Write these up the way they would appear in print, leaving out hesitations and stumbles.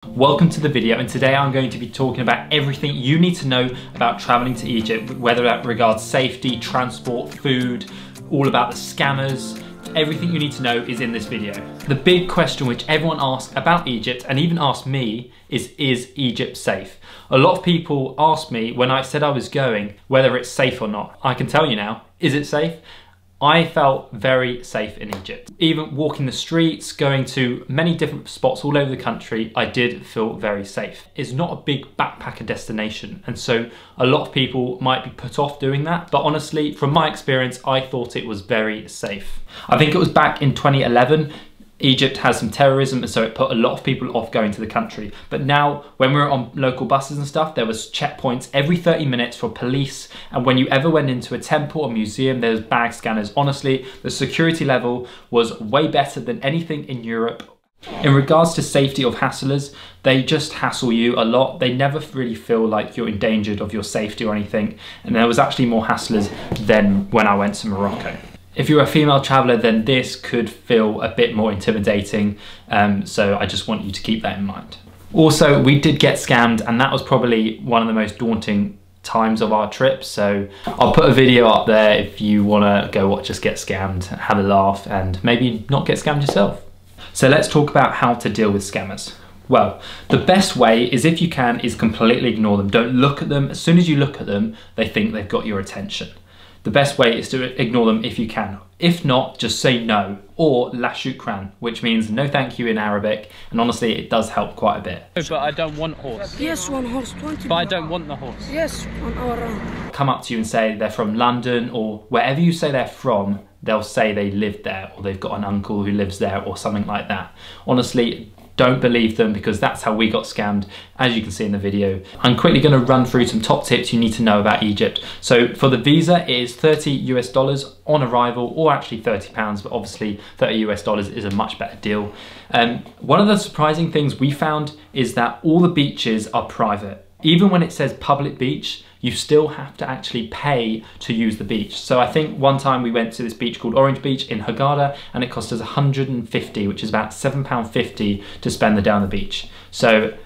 Welcome to the video, and today I'm going to be talking about everything you need to know about traveling to Egypt, whether that regards safety, transport, food, all about the scammers. Everything you need to know is in this video. The big question which everyone asks about Egypt, and even asked me, is Egypt safe? A lot of people asked me when I said I was going whether it's safe or not. I can tell you now, is it safe? I felt very safe in Egypt. Even walking the streets, going to many different spots all over the country, I did feel very safe. It's not a big backpacker destination, and so a lot of people might be put off doing that, but honestly, from my experience, I thought it was very safe. I think it was back in 2011, Egypt has some terrorism, and so it put a lot of people off going to the country. But now, when we were on local buses and stuff, there was checkpoints every 30 minutes for police, and when you ever went into a temple or museum, there was bag scanners. Honestly, the security level was way better than anything in Europe. In regards to safety of hasslers, they just hassle you a lot. They never really feel like you're endangered of your safety or anything, and there was actually more hasslers than when I went to Morocco. If you're a female traveller, then this could feel a bit more intimidating, so I just want you to keep that in mind. Also, we did get scammed, and that was probably one of the most daunting times of our trip, so I'll put a video up there if you want to go watch us get scammed, have a laugh, and maybe not get scammed yourself. So let's talk about how to deal with scammers. Well, the best way is, if you can, is completely ignore them. Don't look at them. As soon as you look at them, they think they've got your attention. The best way is to ignore them if you can. If not, just say no, or la shukran, which means no thank you in Arabic, and honestly it does help quite a bit. But I don't want horse. Yes, one horse, 20. But I don't want the horse. Yes, 1 hour round. Come up to you and say they're from London, or wherever you say they're from, they'll say they live there, or they've got an uncle who lives there, or something like that. Honestly, don't believe them, because that's how we got scammed, as you can see in the video. I'm quickly going to run through some top tips you need to know about Egypt. So for the visa, it is $30 US on arrival, or actually £30, but obviously $30 US is a much better deal. One of the surprising things we found is that all the beaches are private. Even when it says public beach, you still have to actually pay to use the beach. So I think one time we went to this beach called Orange Beach in Hurghada, and it cost us $150, which is about £7.50 to spend the day on the beach. So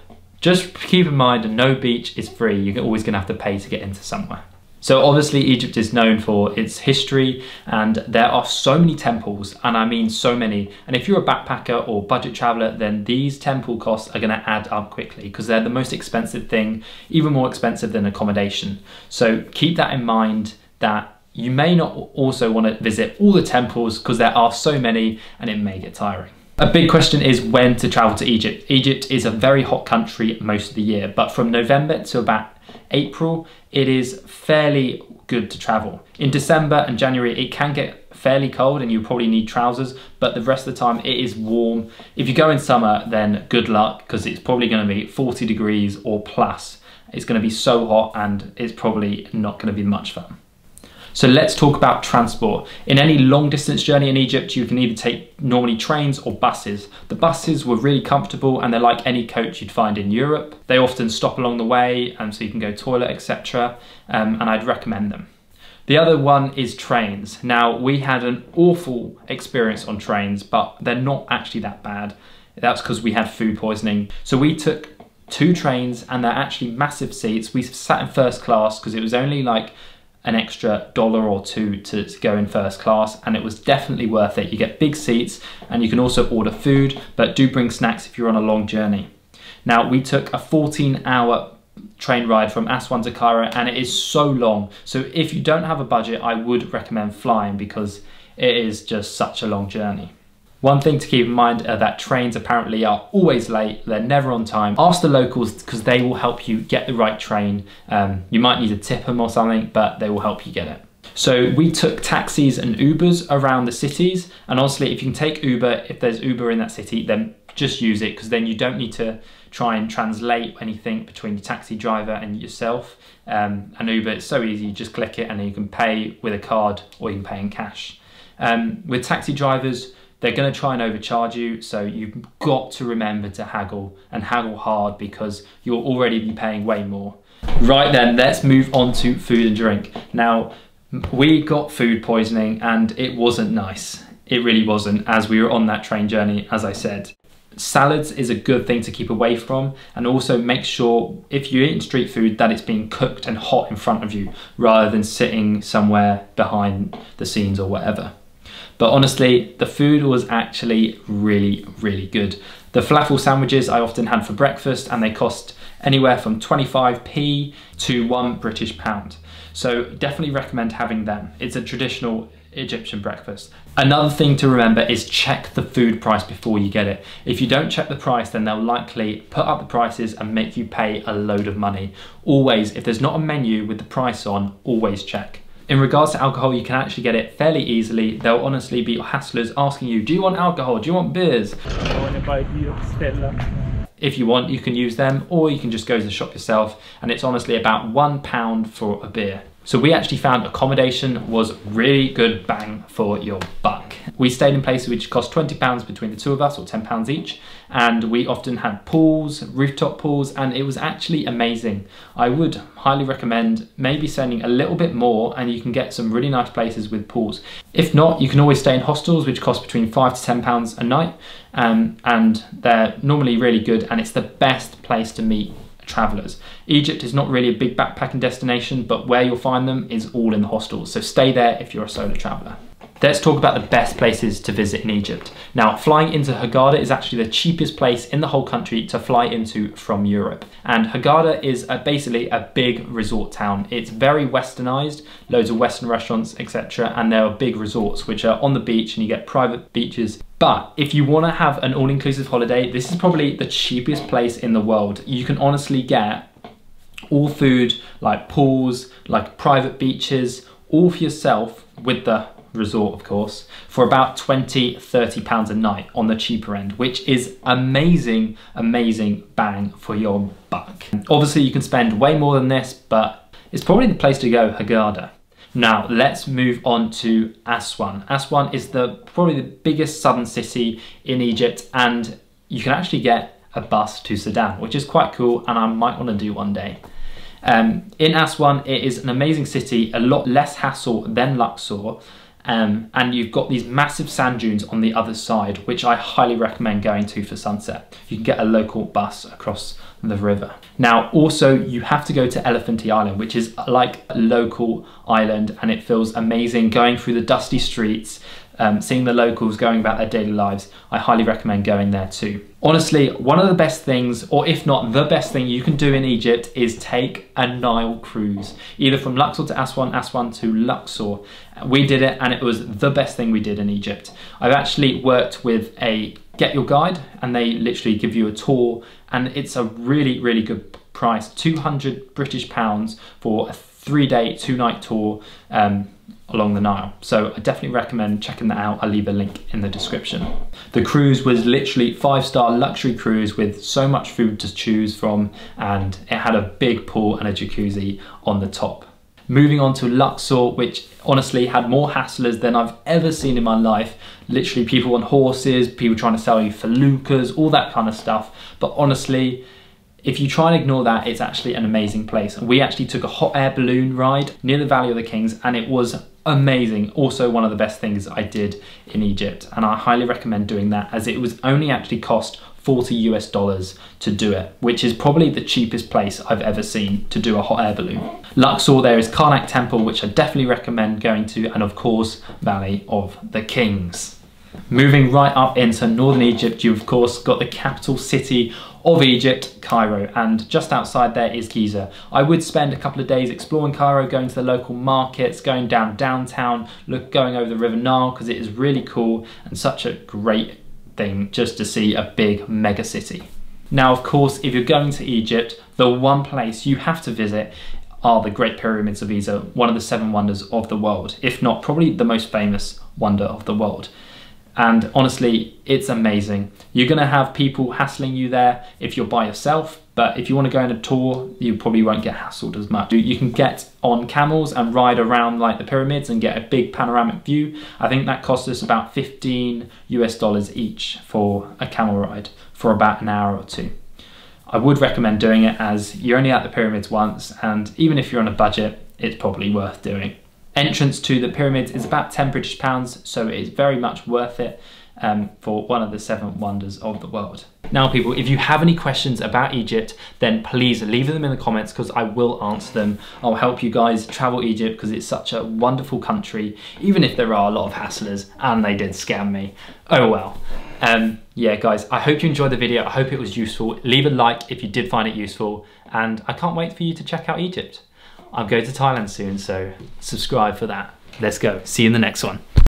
just keep in mind, no beach is free. You're always gonna have to pay to get into somewhere. So obviously Egypt is known for its history, and there are so many temples, and I mean so many. And if you're a backpacker or budget traveler, then these temple costs are gonna add up quickly, because they're the most expensive thing, even more expensive than accommodation. So keep that in mind, that you may not also wanna visit all the temples, because there are so many and it may get tiring. A big question is when to travel to Egypt. Egypt is a very hot country most of the year, but from November to about April, it is fairly good to travel. In December and January, it can get fairly cold and you probably need trousers, but the rest of the time it is warm. If you go in summer, then good luck, because it's probably going to be 40 degrees or plus. It's going to be so hot, and it's probably not going to be much fun. So let's talk about transport. In any long distance journey in Egypt, you can either take normally trains or buses. The buses were really comfortable, and they're like any coach you'd find in Europe. They often stop along the way, so you can go toilet, etc. And I'd recommend them. The other one is trains. Now, we had an awful experience on trains, but they're not actually that bad. That's because we had food poisoning. So we took 2 trains, and they're actually massive seats. We sat in first class because it was only like an extra $1 or $2 to go in first class, and it was definitely worth it. You get big seats, and you can also order food, but do bring snacks if you're on a long journey. Now, we took a 14-hour train ride from Aswan to Cairo, and it is so long. So if you don't have a budget, I would recommend flying, because it is just such a long journey. One thing to keep in mind are that trains apparently are always late, they're never on time. Ask the locals, because they will help you get the right train. You might need to tip them or something, but they will help you get it. So we took taxis and Ubers around the cities, and honestly, if you can take Uber, if there's Uber in that city, then just use it, because then you don't need to try and translate anything between the taxi driver and yourself. And Uber, it's so easy, you just click it and then you can pay with a card, or you can pay in cash. With taxi drivers, they're going to try and overcharge you, so you've got to remember to haggle, and haggle hard, because you'll already be paying way more. Right then, let's move on to food and drink. Now, we got food poisoning, and it wasn't nice. It really wasn't, as we were on that train journey, as I said. Salads is a good thing to keep away from, and also make sure if you're eating street food that it's being cooked and hot in front of you rather than sitting somewhere behind the scenes or whatever. But honestly, the food was actually really, really good. The falafel sandwiches I often had for breakfast, and they cost anywhere from 25p to £1 British. So definitely recommend having them. It's a traditional Egyptian breakfast. Another thing to remember is check the food price before you get it. If you don't check the price, then they'll likely put up the prices and make you pay a load of money. Always, if there's not a menu with the price on, always check. In regards to alcohol, you can actually get it fairly easily. There'll honestly be hustlers asking you, do you want alcohol? Do you want beers? I want to buy beer, Stella. If you want, you can use them, or you can just go to the shop yourself, and it's honestly about £1 for a beer. So we actually found accommodation was really good bang for your buck. We stayed in places which cost £20 between the two of us, or £10 each, and we often had pools, rooftop pools, and it was actually amazing. I would highly recommend maybe spending a little bit more, and you can get some really nice places with pools. If not, you can always stay in hostels, which cost between £5 to £10 a night, and they're normally really good, and it's the best place to meet travellers. Egypt is not really a big backpacking destination, but where you'll find them is all in the hostels, so stay there if you're a solo traveller. Let's talk about the best places to visit in Egypt. Now, flying into Hurghada is actually the cheapest place in the whole country to fly into from Europe. And Hurghada is basically a big resort town. It's very westernized, loads of Western restaurants, etc. And there are big resorts which are on the beach, and you get private beaches. But if you want to have an all-inclusive holiday, this is probably the cheapest place in the world. You can honestly get all food, like pools, like private beaches, all for yourself with the resort, of course, for about £20–30 a night on the cheaper end, which is amazing bang for your buck. Obviously you can spend way more than this, but it's probably the place to go, Hurghada. Now let's move on to Aswan. Aswan is probably the biggest southern city in Egypt, and you can actually get a bus to Sudan, which is quite cool, and I might want to do one day. In Aswan, it is an amazing city, a lot less hassle than Luxor, and you've got these massive sand dunes on the other side, which I highly recommend going to for sunset. You can get a local bus across the river. Now, also, you have to go to Elephanty Island, which is like a local island, and it feels amazing going through the dusty streets, seeing the locals going about their daily lives. I highly recommend going there too. Honestly, one of the best things, or if not the best thing you can do in Egypt, is take a Nile cruise, either from Luxor to Aswan, Aswan to Luxor. We did it, and it was the best thing we did in Egypt. I've actually worked with a Get Your Guide, and they literally give you a tour, and it's a really good price, £200 for a 3-day, 2-night tour along the Nile. So I definitely recommend checking that out. I'll leave a link in the description. The cruise was literally 5-star luxury cruise with so much food to choose from, and it had a big pool and a jacuzzi on the top. Moving on to Luxor, which honestly had more hustlers than I've ever seen in my life. Literally people on horses, people trying to sell you feluccas, all that kind of stuff. But honestly, if you try and ignore that, it's actually an amazing place. We actually took a hot air balloon ride near the Valley of the Kings, and it was amazing. Also one of the best things I did in Egypt, and I highly recommend doing that, as it was only actually cost $40 to do it, which is probably the cheapest place I've ever seen to do a hot air balloon. Luxor, there is Karnak Temple, which I definitely recommend going to, and of course, Valley of the Kings. Moving right up into northern Egypt, you've of course got the capital city of Egypt, Cairo, and just outside there is Giza. I would spend a couple of days exploring Cairo, going to the local markets, going downtown, going over the River Nile, because it is really cool and such a great thing just to see a big mega city. Now, of course, if you're going to Egypt, the one place you have to visit are the Great Pyramids of Giza, one of the 7 wonders of the world, if not probably the most famous wonder of the world. And honestly, it's amazing. You're gonna have people hassling you there if you're by yourself, but if you wanna go on a tour, you probably won't get hassled as much. You can get on camels and ride around like the pyramids and get a big panoramic view. I think that cost us about $15 each for a camel ride for about an hour or 2. I would recommend doing it, as you're only at the pyramids once, and even if you're on a budget, it's probably worth doing. Entrance to the pyramids is about £10 British, so it is very much worth it for one of the 7 wonders of the world. Now people, if you have any questions about Egypt, then please leave them in the comments because I will answer them. I'll help you guys travel Egypt because it's such a wonderful country, even if there are a lot of hasslers, and they did scam me. Oh well. Yeah guys, I hope you enjoyed the video. I hope it was useful. Leave a like if you did find it useful, and I can't wait for you to check out Egypt. I'm going to Thailand soon, so subscribe for that. Let's go. See you in the next one.